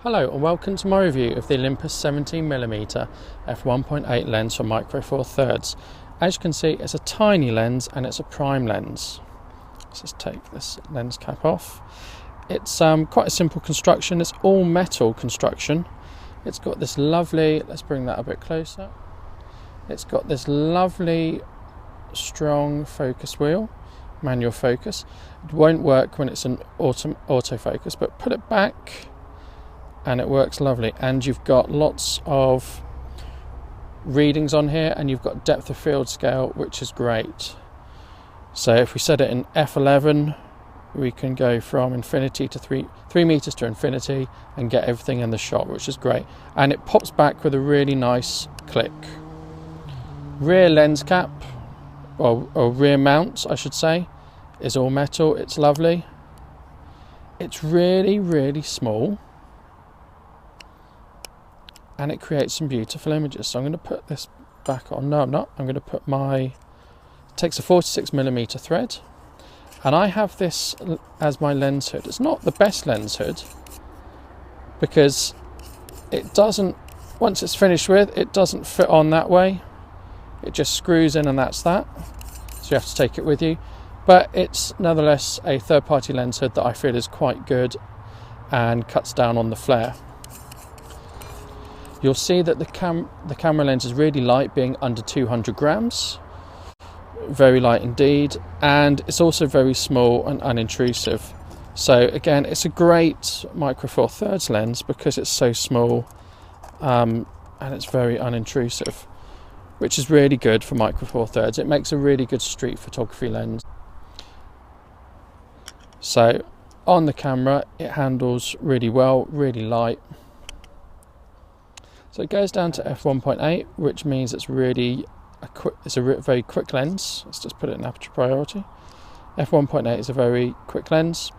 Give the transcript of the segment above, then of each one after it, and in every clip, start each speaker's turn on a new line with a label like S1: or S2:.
S1: Hello and welcome to my review of the Olympus 17mm f1.8 lens for micro four thirds. As you can see, it's a tiny lens and it's a prime lens. Let's just take this lens cap off. It's quite a simple construction. It's all metal construction. It's got this lovely, let's bring that a bit closer. It's got this lovely strong focus wheel, manual focus. It won't work when it's an autofocus, but put it back and it works lovely. And you've got lots of readings on here, and you've got depth of field scale, which is great. So if we set it in f11, we can go from infinity to 3 meters to infinity and get everything in the shot, which is great. And it pops back with a really nice click. Rear lens cap, or rear mount I should say, is all metal. It's lovely. It's really small, and it creates some beautiful images. So I'm going to put this back on. No, I'm not. I'm going to put it takes a 46mm thread, and I have this as my lens hood. It's not the best lens hood because it doesn't, once it's finished with, it doesn't fit on that way. It just screws in and that's that. So you have to take it with you. But it's nonetheless a third-party lens hood that I feel is quite good and cuts down on the flare. You'll see that the camera lens is really light, being under 200 grams. Very light indeed. And it's also very small and unintrusive. So again, it's a great micro four thirds lens because it's so small and it's very unintrusive, which is really good for micro four thirds. It makes a really good street photography lens. So on the camera, it handles really well, really light. So it goes down to f1.8, which means it's really very quick lens. Let's just put it in aperture priority. f1.8 is a very quick lens.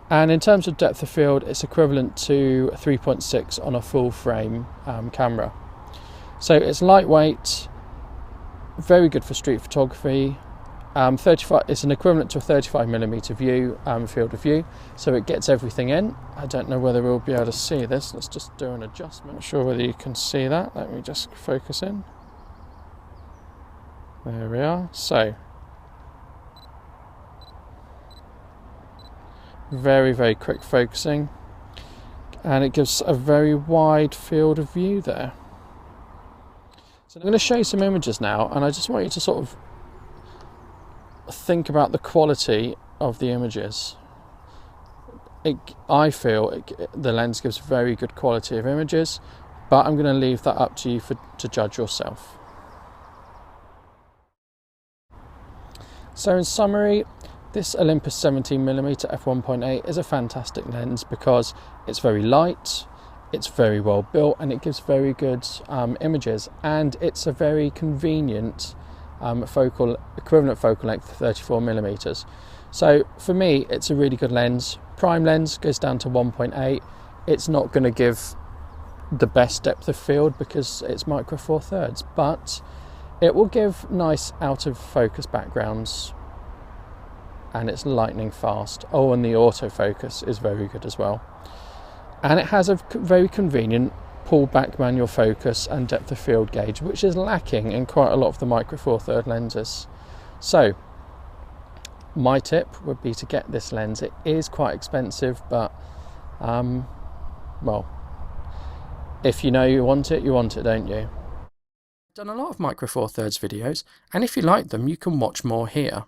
S1: And in terms of depth of field, it's equivalent to 3.6 on a full frame camera. So it's lightweight, very good for street photography. 35, it's an equivalent to a 35mm view, field of view, so it gets everything in. I don't know whether we'll be able to see this. Let's just do an adjustment. Not sure whether you can see that. Let me just focus in. There we are. So very quick focusing, and it gives a very wide field of view there. So I'm going to show you some images now, and I just want you to sort of think about the quality of the images. I feel the lens gives very good quality of images, but I'm going to leave that up to you to judge yourself. So in summary, this Olympus 17mm f1.8 is a fantastic lens because it's very light, it's very well built, and it gives very good images, and it's a very convenient equivalent focal length, 34mm. So for me, it's a really good lens. Prime lens goes down to 1.8. It's not going to give the best depth of field because it's micro four thirds, but it will give nice out of focus backgrounds, and it's lightning fast. Oh, and the autofocus is very good as well. And it has a very convenient pull back manual focus and depth of field gauge, which is lacking in quite a lot of the micro four third lenses. So my tip would be to get this lens. It is quite expensive, but well, if you know you want it, don't you? I've done a lot of micro four thirds videos, and if you like them, you can watch more here.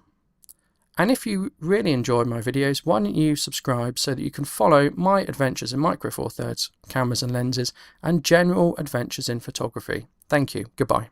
S1: And if you really enjoy my videos, why don't you subscribe so that you can follow my adventures in micro four thirds, cameras and lenses, and general adventures in photography. Thank you. Goodbye.